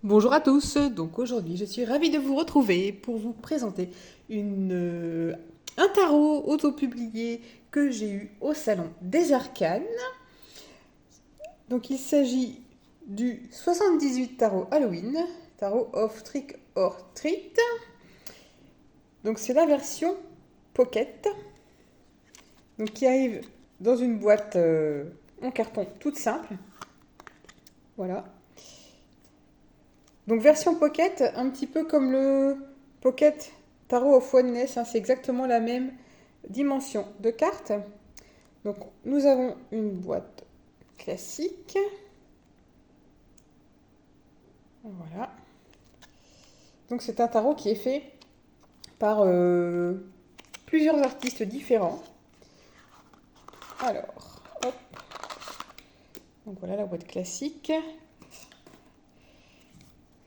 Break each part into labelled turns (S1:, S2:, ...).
S1: Bonjour à tous, donc aujourd'hui je suis ravie de vous retrouver pour vous présenter un tarot auto-publié que j'ai eu au salon des Arcanes. Donc il s'agit du 78 tarot Halloween, tarot of Trick or Treat. Donc c'est la version Pocket, donc qui arrive dans une boîte en carton toute simple. Voilà. Donc version Pocket, un petit peu comme le Pocket Tarot of Oneness, hein, c'est exactement la même dimension de cartes. Donc nous avons une boîte classique. Voilà. Donc c'est un tarot qui est fait par plusieurs artistes différents. Alors, hop. Donc voilà la boîte classique.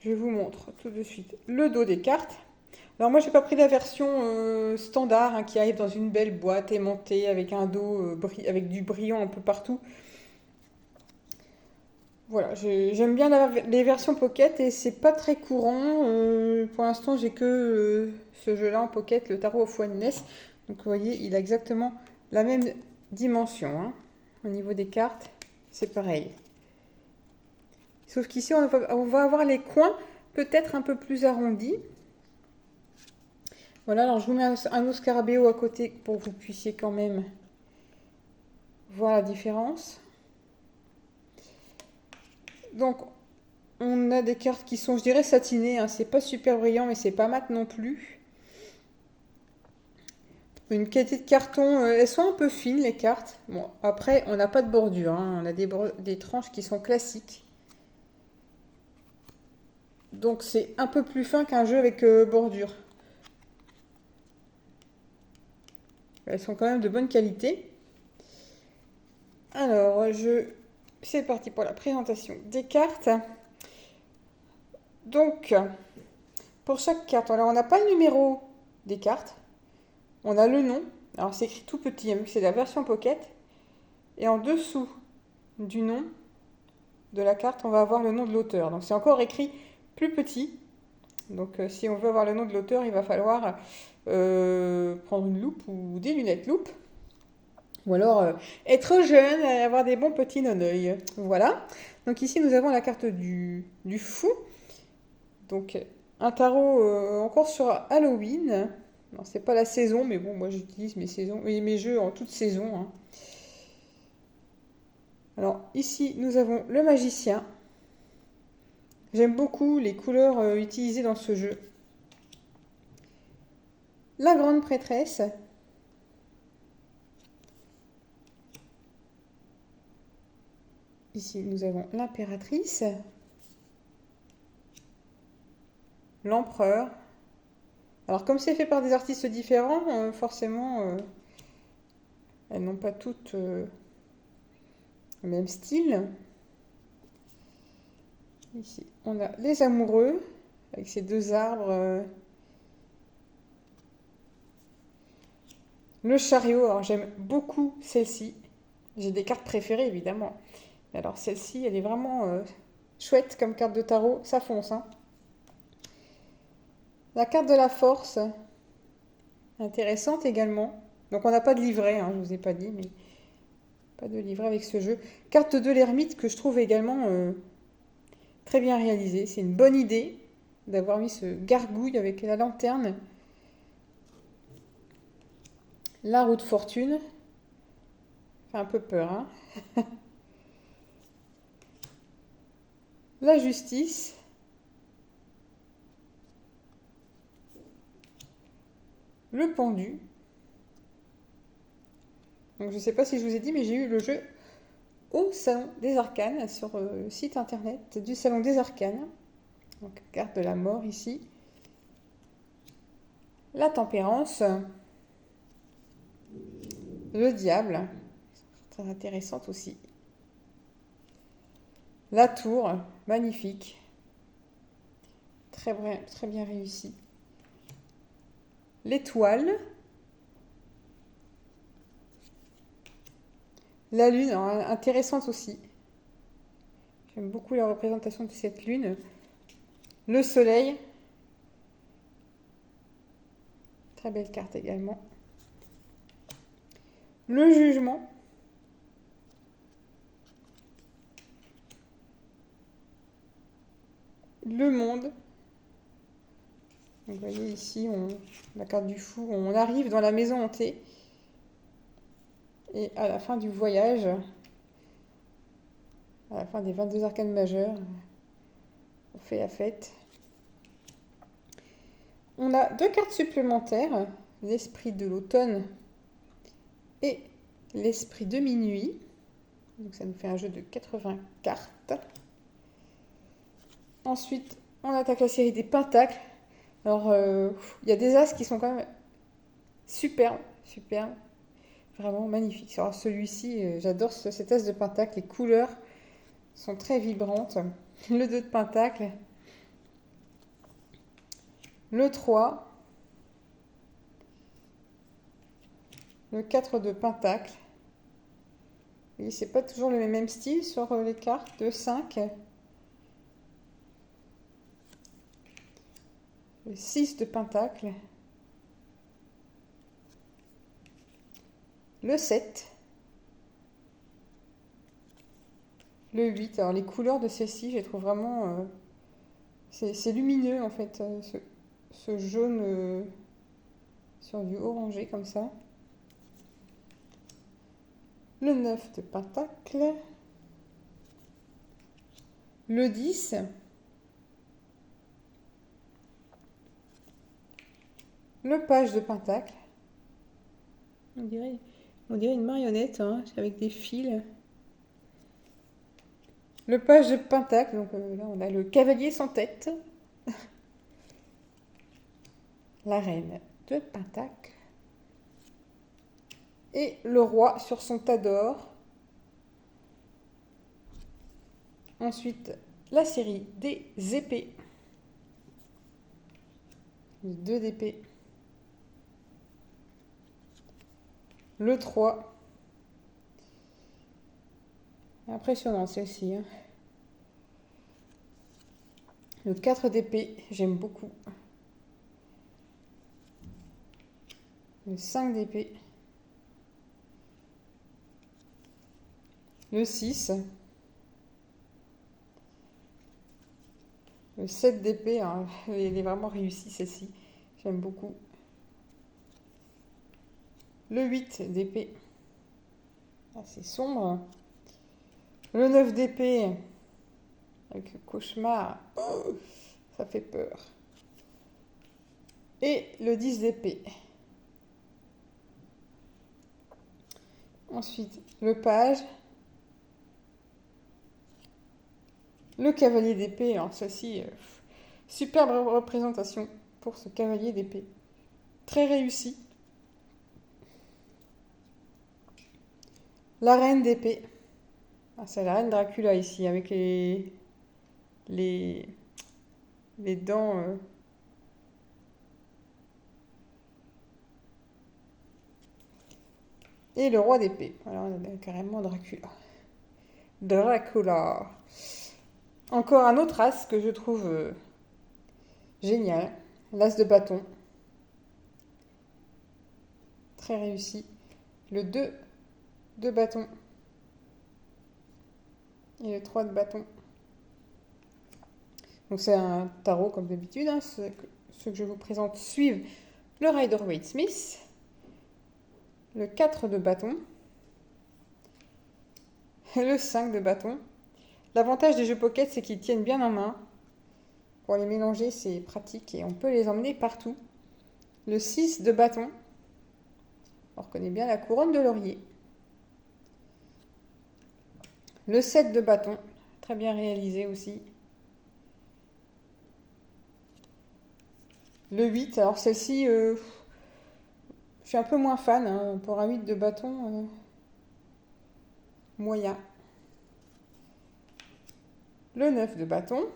S1: Je vous montre tout de suite le dos des cartes. Alors moi j'ai pas pris la version standard hein, qui arrive dans une belle boîte aimantée avec un dos avec du brillant un peu partout. Voilà, j'aime bien les versions Pocket et c'est pas très courant. Pour l'instant j'ai que ce jeu-là en Pocket, le Tarot of Oneness. Donc vous voyez, il a exactement la même dimension. Hein. Au niveau des cartes, c'est pareil. Sauf qu'ici on va avoir les coins peut-être un peu plus arrondis. Voilà, alors je vous mets un os scarabéo à côté pour que vous puissiez quand même voir la différence. Donc, on a des cartes qui sont, je dirais, satinées. Hein. C'est pas super brillant, mais c'est pas mat non plus. Une qualité de carton, elles sont un peu fines les cartes. Bon, après, on n'a pas de bordure. Hein. On a des tranches qui sont classiques. Donc, c'est un peu plus fin qu'un jeu avec bordure. Elles sont quand même de bonne qualité. Alors, c'est parti pour la présentation des cartes. Donc, pour chaque carte, alors on n'a pas le numéro des cartes, on a le nom. Alors c'est écrit tout petit, hein, c'est la version Pocket. Et en dessous du nom de la carte, on va avoir le nom de l'auteur. Donc c'est encore écrit plus petit. Donc si on veut avoir le nom de l'auteur, il va falloir prendre une loupe ou des lunettes loupe. Ou alors être jeune et avoir des bons petits non-œil. Voilà. Donc ici nous avons la carte du fou. Donc un tarot encore sur Halloween. Non, c'est pas la saison, mais bon, moi j'utilise mes jeux en toute saison. Hein. Alors ici, nous avons le magicien. J'aime beaucoup les couleurs utilisées dans ce jeu. La grande prêtresse. Ici, nous avons l'impératrice. L'empereur. Alors comme c'est fait par des artistes différents, forcément, elles n'ont pas toutes le même style. Ici, on a les amoureux, avec ces deux arbres. Le chariot, alors j'aime beaucoup celle-ci. J'ai des cartes préférées, évidemment. Alors celle-ci, elle est vraiment chouette comme carte de tarot. Ça fonce, hein. La carte de la force, intéressante également. Donc on n'a pas de livret, hein, je ne vous ai pas dit, mais pas de livret avec ce jeu. Carte de l'ermite que je trouve également très bien réalisée. C'est une bonne idée d'avoir mis ce gargouille avec la lanterne. La roue de fortune. Fait un peu peur, hein. La justice. Le pendu. Donc je ne sais pas si je vous ai dit, mais j'ai eu le jeu au Salon des Arcanes, sur le site internet du Salon des Arcanes. Donc carte de la mort ici. La tempérance. Le diable. Très intéressante aussi. La tour, magnifique. Très bien réussi. L'étoile. La lune, intéressante aussi. J'aime beaucoup la représentation de cette lune. Le soleil. Très belle carte également. Le jugement. Le monde. Donc, vous voyez ici, la carte du fou, on arrive dans la maison hantée. Et à la fin du voyage, à la fin des 22 arcanes majeures, on fait la fête. On a 2 cartes supplémentaires, l'esprit de l'automne et l'esprit de minuit. Donc ça nous fait un jeu de 80 cartes. Ensuite, on attaque la série des pentacles. Alors, il y a des as qui sont quand même superbes, vraiment magnifiques. Alors celui-ci, j'adore cet as de pentacle. Les couleurs sont très vibrantes. Le 2 de pentacle. Le 3. Le 4 de pentacle. Oui, c'est pas toujours le même style sur les cartes. Le 5. Le 6 de pentacle. Le 7. Le 8. Alors les couleurs de celle-ci, je les trouve vraiment... c'est lumineux en fait, ce jaune sur du orangé comme ça. Le 9 de pentacle. Le 10. Le page de pentacle. On dirait une marionnette hein, avec des fils. Le page de pentacle. Donc là, on a le cavalier sans tête. La reine de pentacle. Et le roi sur son tas d'or. Ensuite, la série des épées. 2 d'épée. Le 3. Impressionnant celle-ci. Hein. Le 4 d'épée, j'aime beaucoup. Le 5 d'épée. Le 6. Le 7 d'épée, hein, elle est vraiment réussie celle-ci. J'aime beaucoup. Le 8 d'épée. C'est sombre. Le 9 d'épée. Avec le cauchemar. Oh, ça fait peur. Et le 10 d'épée. Ensuite, le page. Le cavalier d'épée. Alors, celle-ci, superbe représentation pour ce cavalier d'épée. Très réussi. La reine d'épée. Ah, c'est la reine Dracula ici, avec les dents. Et le roi d'épée. Alors, on a carrément Dracula. Dracula. Encore un autre as que je trouve génial. L'as de bâton. Très réussi. Le 2 de bâton. Et le 3 de bâton. Donc c'est un tarot comme d'habitude. Hein. Ceux que je vous présente suivent le Rider-Waite-Smith. Le 4 de bâton. Et le 5 de bâton. L'avantage des jeux pocket, c'est qu'ils tiennent bien en main. Pour les mélanger, c'est pratique et on peut les emmener partout. Le 6 de bâton. On reconnaît bien la couronne de laurier. Le 7 de bâton. Très bien réalisé aussi. Le 8. Alors celle-ci, je suis un peu moins fan. Hein, pour un 8 de bâton, moyen. Le 9 de bâton.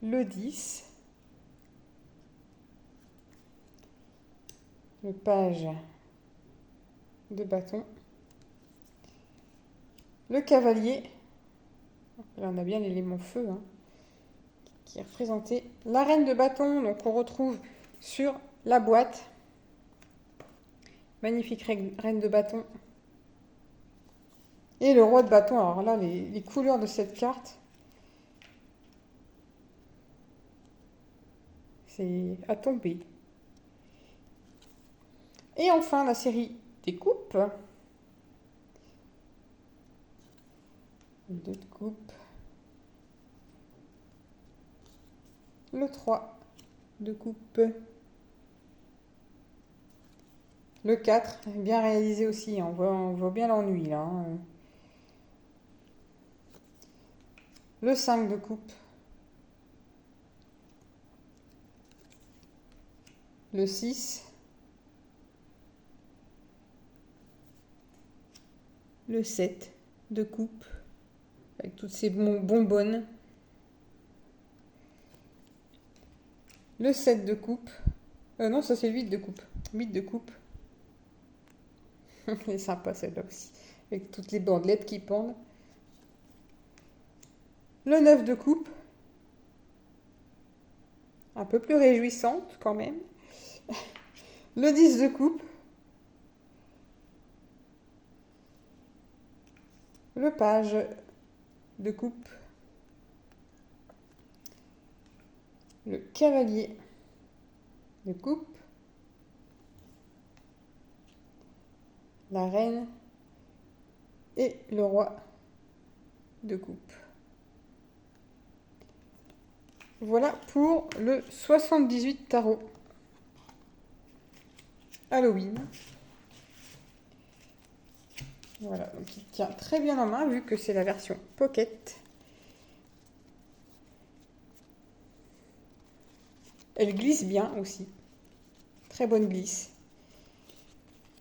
S1: Le 10. Le page de bâton. Le cavalier. Là, on a bien l'élément feu, hein, qui est représenté. La reine de bâton, donc on retrouve sur la boîte. Magnifique reine de bâton. Et le roi de bâton. Alors là, les couleurs de cette carte, c'est à tomber. Et enfin, la série des coupes. Le 2 de coupe. Le 3 de coupe. Le 4, bien réalisé aussi. Hein. On voit bien l'ennui là. Hein. Le 5 de coupe. Le 6. Le 7 de coupe. Avec toutes ces bonbonnes. Le 7 de coupe. Non, ça c'est le 8 de coupe. 8 de coupe. Elle est sympa celle-là aussi. Avec toutes les bandelettes qui pendent. Le 9 de coupe. Un peu plus réjouissante quand même. Le 10 de coupe. Le page de coupe. Le cavalier de coupe. La reine et le roi de coupe. Voilà pour le 78 tarot Halloween. Voilà, donc il tient très bien en main vu que c'est la version pocket. Elle glisse bien aussi. Très bonne glisse.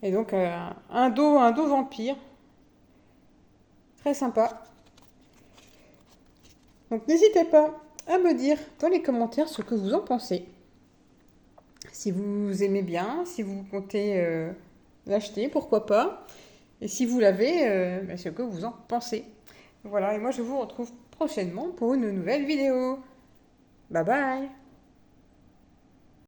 S1: Et donc un dos vampire. Très sympa. Donc n'hésitez pas à me dire dans les commentaires ce que vous en pensez. Si vous aimez bien, si vous comptez l'acheter, pourquoi pas. Et si vous l'avez, ce que vous en pensez. Voilà, et moi je vous retrouve prochainement pour une nouvelle vidéo. Bye bye!